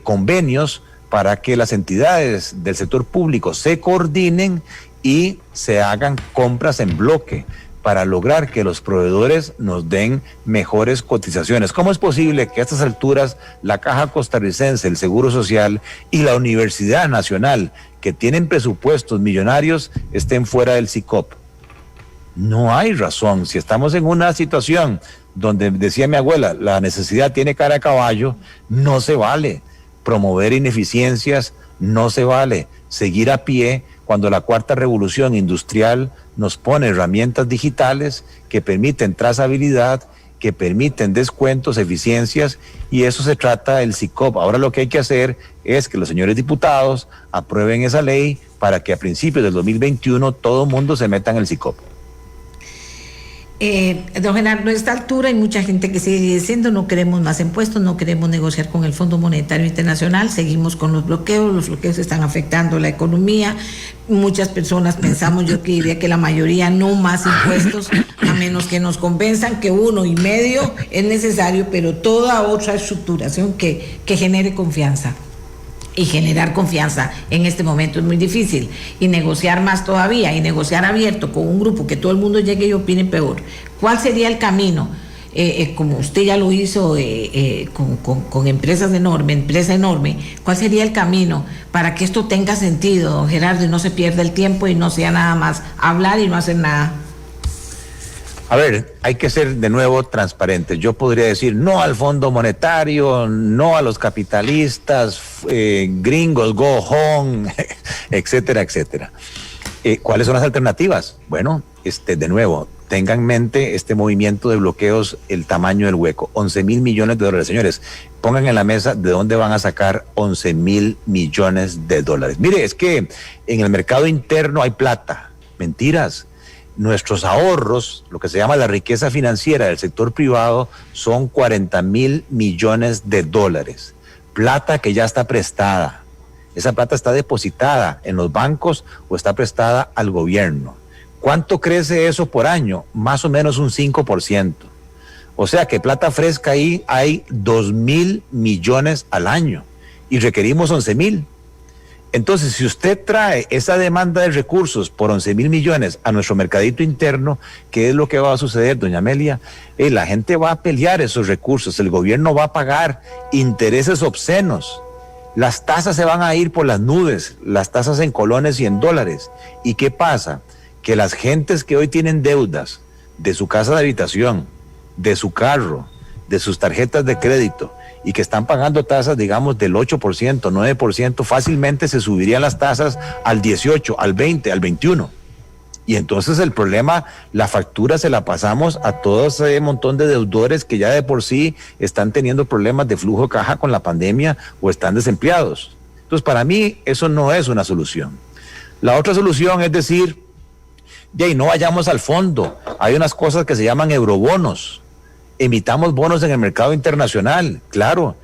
convenios, para que las entidades del sector público se coordinen y se hagan compras en bloque para lograr que los proveedores nos den mejores cotizaciones. ¿Cómo es posible que a estas alturas la Caja Costarricense, el Seguro Social y la Universidad Nacional, que tienen presupuestos millonarios, estén fuera del SICOP? No hay razón. Si estamos en una situación donde, decía mi abuela, la necesidad tiene cara de caballo, no se vale promover ineficiencias, no se vale seguir a pie cuando la cuarta revolución industrial nos pone herramientas digitales que permiten trazabilidad, que permiten descuentos, eficiencias, y eso se trata del SICOP. Ahora lo que hay que hacer es que los señores diputados aprueben esa ley para que a principios del 2021 todo el mundo se meta en el SICOP. Don Gerardo, a esta altura hay mucha gente que sigue diciendo no queremos más impuestos, no queremos negociar con el Fondo Monetario Internacional, seguimos con los bloqueos están afectando la economía. Muchas personas pensamos, yo diría que la mayoría, no más impuestos, a menos que nos convenzan que 1,5 es necesario, pero toda otra estructuración que genere confianza. y generar confianza en este momento es muy difícil, y negociar más todavía, y negociar abierto con un grupo que todo el mundo llegue y opine peor. ¿Cuál sería el camino? Como usted ya lo hizo con empresa enorme, ¿cuál sería el camino para que esto tenga sentido, don Gerardo, y no se pierda el tiempo y no sea nada más hablar y no hacer nada? A ver, hay que ser de nuevo transparentes. Yo podría decir no al Fondo Monetario, no a los capitalistas, gringos, go home, etcétera, etcétera. ¿Cuáles son las alternativas? Bueno, de nuevo, tengan en mente este movimiento de bloqueos, el tamaño del hueco, 11,000 millones de dólares. Señores, pongan en la mesa de dónde van a sacar 11,000 millones de dólares. Mire, es que en el mercado interno hay plata. Mentiras. Nuestros ahorros, lo que se llama la riqueza financiera del sector privado, son 40,000 millones de dólares. Plata que ya está prestada. Esa plata está depositada en los bancos o está prestada al gobierno. ¿Cuánto crece eso por año? Más o menos un 5%. O sea que plata fresca ahí hay 2,000 millones al año y requerimos 11,000. Entonces, si usted trae esa demanda de recursos por 11,000 millones a nuestro mercadito interno, ¿qué es lo que va a suceder, doña Amelia? La gente va a pelear esos recursos, el gobierno va a pagar intereses obscenos, las tasas se van a ir por las nubes, las tasas en colones y en dólares. ¿Y qué pasa? Que las gentes que hoy tienen deudas de su casa de habitación, de su carro, de sus tarjetas de crédito, y que están pagando tasas, digamos, del 8%, 9%, fácilmente se subirían las tasas al 18, al 20, al 21. Y entonces el problema, la factura se la pasamos a todo ese montón de deudores que ya de por sí están teniendo problemas de flujo de caja con la pandemia o están desempleados. Entonces, para mí, eso no es una solución. La otra solución es decir, no vayamos al fondo. Hay unas cosas que se llaman eurobonos. Emitamos bonos en el mercado internacional, claro.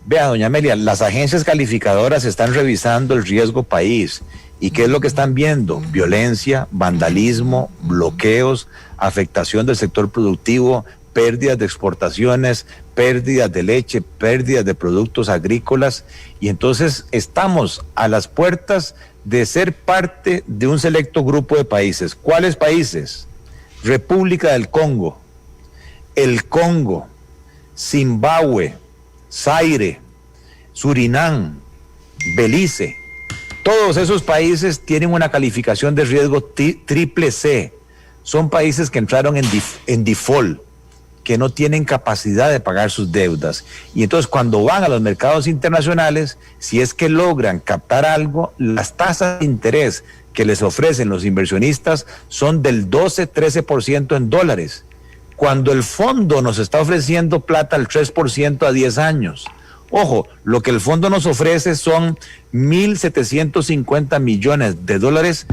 Vea, doña Amelia, las agencias calificadoras están revisando el riesgo país. ¿Y qué es lo que están viendo? Violencia, vandalismo, bloqueos, afectación del sector productivo, pérdidas de exportaciones, pérdidas de leche, pérdidas de productos agrícolas. Y entonces estamos a las puertas de ser parte de un selecto grupo de países. ¿Cuáles países? República del Congo, el Congo, Zimbabue, Zaire, Surinam, Belice. Todos esos países tienen una calificación de riesgo triple C. Son países que entraron en default, que no tienen capacidad de pagar sus deudas. Y entonces cuando van a los mercados internacionales, si es que logran captar algo, las tasas de interés que les ofrecen los inversionistas son del 12-13% en dólares, cuando el fondo nos está ofreciendo plata al 3% a 10 años. Ojo, lo que el fondo nos ofrece son 1,750 millones de dólares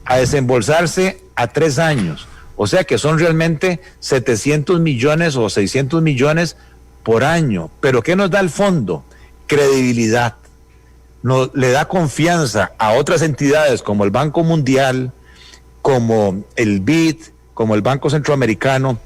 a desembolsarse a 3 años. O sea que son realmente 700 millones o 600 millones por año. ¿Pero qué nos da el fondo? Credibilidad. Le da confianza a otras entidades como el Banco Mundial, como el BID, como el Banco Centroamericano,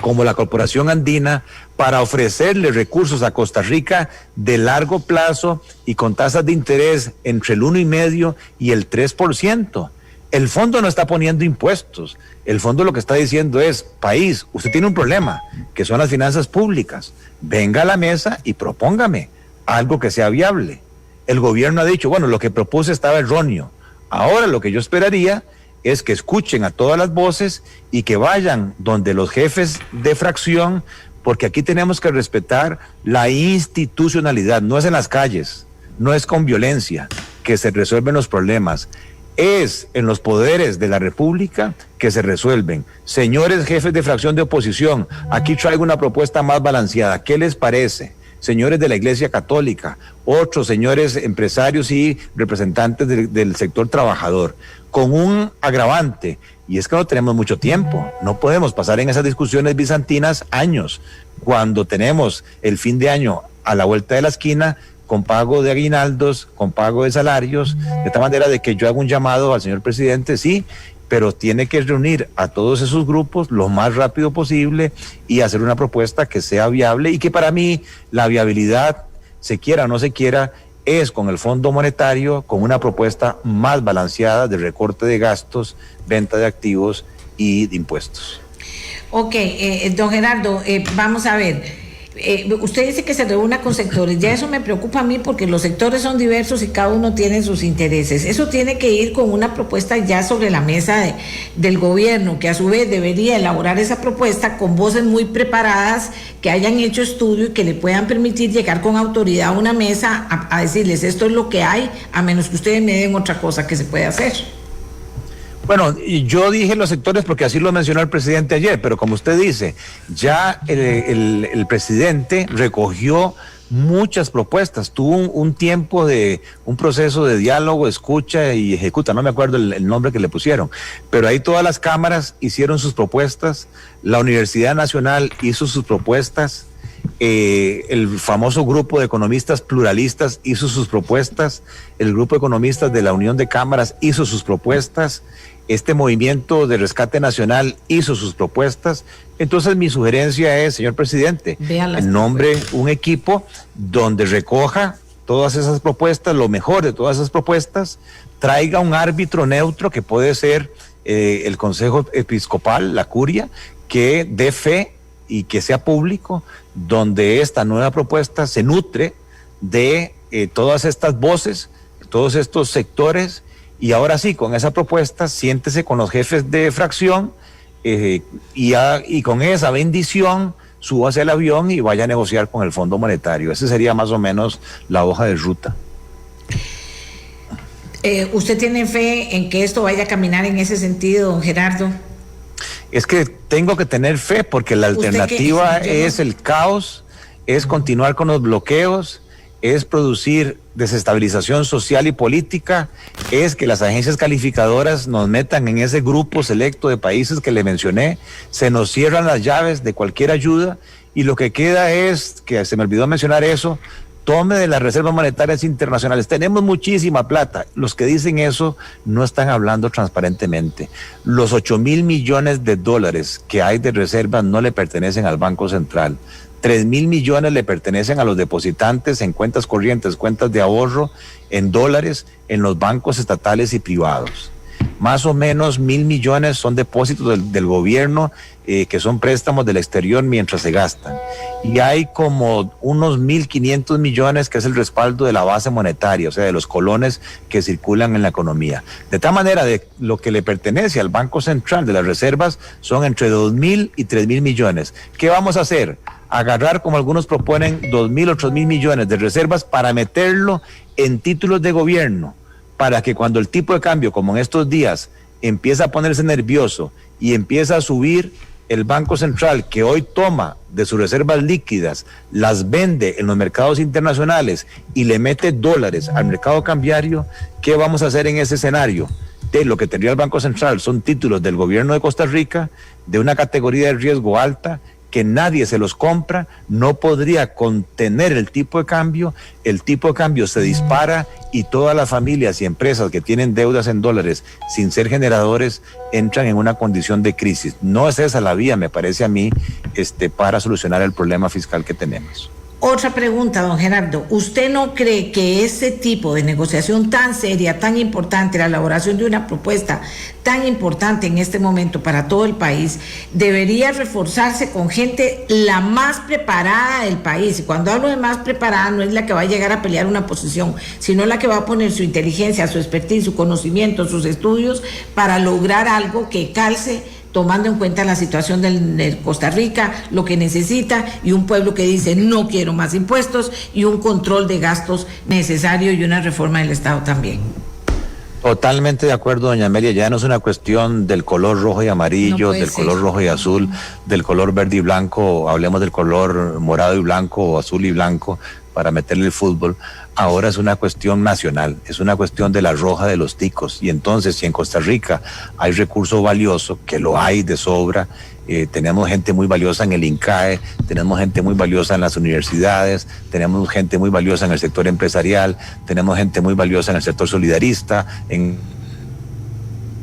como la Corporación Andina, para ofrecerle recursos a Costa Rica de largo plazo y con tasas de interés entre el 1,5% y el 3%. El fondo no está poniendo impuestos. El fondo lo que está diciendo es, país, usted tiene un problema, que son las finanzas públicas. Venga a la mesa y propóngame algo que sea viable. El gobierno ha dicho, bueno, lo que propuse estaba erróneo. Ahora lo que yo esperaría es que escuchen a todas las voces y que vayan donde los jefes de fracción, porque aquí tenemos que respetar la institucionalidad. No es en las calles, no es con violencia que se resuelven los problemas. Es en los poderes de la República que se resuelven. Señores jefes de fracción de oposición, aquí traigo una propuesta más balanceada. ¿Qué les parece? Señores de la Iglesia Católica, otros señores empresarios y representantes del sector trabajador, con un agravante, y es que no tenemos mucho tiempo. No podemos pasar en esas discusiones bizantinas años, cuando tenemos el fin de año a la vuelta de la esquina, con pago de aguinaldos, con pago de salarios, de tal manera de que yo hago un llamado al señor presidente, sí, pero tiene que reunir a todos esos grupos lo más rápido posible y hacer una propuesta que sea viable y que para mí la viabilidad, se quiera o no se quiera, es con el Fondo Monetario, con una propuesta más balanceada de recorte de gastos, venta de activos y de impuestos. Ok, don Gerardo, vamos a ver. Usted dice que se reúna con sectores, ya eso me preocupa a mí porque los sectores son diversos y cada uno tiene sus intereses. Eso tiene que ir con una propuesta ya sobre la mesa del gobierno, que a su vez debería elaborar esa propuesta con voces muy preparadas, que hayan hecho estudio y que le puedan permitir llegar con autoridad a una mesa a decirles esto es lo que hay, a menos que ustedes me den otra cosa que se puede hacer. Bueno, yo dije los sectores porque así lo mencionó el presidente ayer, pero como usted dice, ya el presidente recogió muchas propuestas, tuvo un tiempo de un proceso de diálogo, escucha y ejecuta, no me acuerdo el nombre que le pusieron, pero ahí todas las cámaras hicieron sus propuestas, la Universidad Nacional hizo sus propuestas, el famoso grupo de economistas pluralistas hizo sus propuestas, el grupo de economistas de la Unión de Cámaras hizo sus propuestas, este movimiento de rescate nacional hizo sus propuestas. Entonces mi sugerencia es, señor presidente, nombre un equipo donde recoja todas esas propuestas, lo mejor de todas esas propuestas, traiga un árbitro neutro que puede ser el Consejo Episcopal, la Curia, que dé fe y que sea público, donde esta nueva propuesta se nutre de todas estas voces, todos estos sectores. Y ahora sí, con esa propuesta, siéntese con los jefes de fracción y con esa bendición, súbase al avión y vaya a negociar con el Fondo Monetario. Esa sería más o menos la hoja de ruta. ¿Usted tiene fe en que esto vaya a caminar en ese sentido, don Gerardo? Es que tengo que tener fe porque la alternativa es el caos, es continuar con los bloqueos, es producir desestabilización social y política, es que las agencias calificadoras nos metan en ese grupo selecto de países que le mencioné, se nos cierran las llaves de cualquier ayuda y lo que queda es, que se me olvidó mencionar eso, tome de las reservas monetarias internacionales. Tenemos muchísima plata. Los que dicen eso no están hablando transparentemente. Los 8,000 millones de dólares que hay de reservas no le pertenecen al Banco Central. 3,000 millones le pertenecen a los depositantes en cuentas corrientes, cuentas de ahorro en dólares en los bancos estatales y privados. Más o menos 1,000 millones son depósitos del gobierno, que son préstamos del exterior mientras se gastan. Y hay como unos 1,500 millones que es el respaldo de la base monetaria, o sea, de los colones que circulan en la economía. De tal manera, de lo que le pertenece al Banco Central de las reservas son entre 2,000 y 3,000 millones. ¿Qué vamos a hacer? Agarrar, como algunos proponen, 2,000 o 3,000 millones de reservas para meterlo en títulos de gobierno, para que cuando el tipo de cambio, como en estos días, empieza a ponerse nervioso y empieza a subir, el Banco Central, que hoy toma de sus reservas líquidas, las vende en los mercados internacionales y le mete dólares al mercado cambiario, ¿qué vamos a hacer en ese escenario? De lo que tendría el Banco Central son títulos del gobierno de Costa Rica, de una categoría de riesgo alta, que nadie se los compra, no podría contener el tipo de cambio se dispara y todas las familias y empresas que tienen deudas en dólares sin ser generadores entran en una condición de crisis. No es esa la vía, me parece a mí, para solucionar el problema fiscal que tenemos. Otra pregunta, don Gerardo. ¿Usted no cree que ese tipo de negociación tan seria, tan importante, la elaboración de una propuesta tan importante en este momento para todo el país, debería reforzarse con gente la más preparada del país? Y cuando hablo de más preparada, no es la que va a llegar a pelear una posición, sino la que va a poner su inteligencia, su expertise, su conocimiento, sus estudios para lograr algo que calce, tomando en cuenta la situación de Costa Rica, lo que necesita, y un pueblo que dice no quiero más impuestos, y un control de gastos necesario y una reforma del Estado también. Totalmente de acuerdo, doña Amelia, ya no es una cuestión del color rojo y amarillo, del color rojo y azul, del color verde y blanco, hablemos del color morado y blanco o azul y blanco para meterle el fútbol. Ahora es una cuestión nacional, es una cuestión de la roja de los ticos. Y entonces, si en Costa Rica hay recurso valioso, que lo hay de sobra, tenemos gente muy valiosa en el INCAE, tenemos gente muy valiosa en las universidades, tenemos gente muy valiosa en el sector empresarial, tenemos gente muy valiosa en el sector solidarista,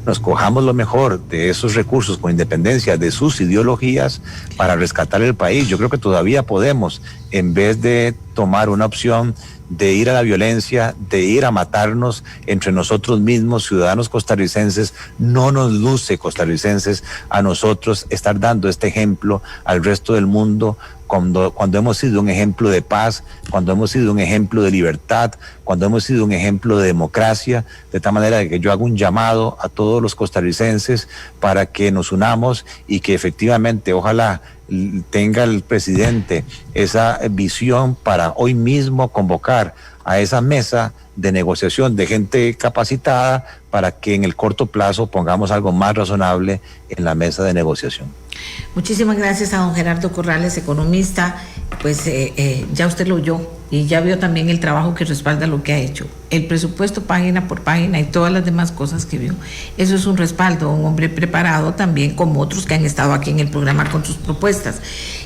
nos cojamos lo mejor de esos recursos con independencia de sus ideologías para rescatar el país. Yo creo que todavía podemos en vez de tomar una opción de ir a la violencia, de ir a matarnos entre nosotros mismos, ciudadanos costarricenses, no nos luce costarricenses a nosotros estar dando este ejemplo al resto del mundo cuando hemos sido un ejemplo de paz, cuando hemos sido un ejemplo de libertad, cuando hemos sido un ejemplo de democracia, de tal manera que yo hago un llamado a todos los costarricenses para que nos unamos y que efectivamente ojalá tenga el presidente esa visión para hoy mismo convocar a esa mesa de negociación de gente capacitada para que en el corto plazo pongamos algo más razonable en la mesa de negociación. Muchísimas gracias a don Gerardo Corrales, economista. Pues ya usted lo oyó y ya vio también el trabajo que respalda lo que ha hecho. El presupuesto página por página y todas las demás cosas que vio. Eso es un respaldo, un hombre preparado también como otros que han estado aquí en el programa con sus propuestas.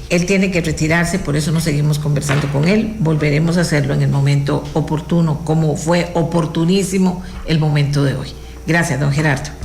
Él tiene que retirarse, por eso no seguimos conversando con él. Volveremos a hacerlo en el momento oportuno, como fue oportunísimo el momento de hoy. Gracias, don Gerardo.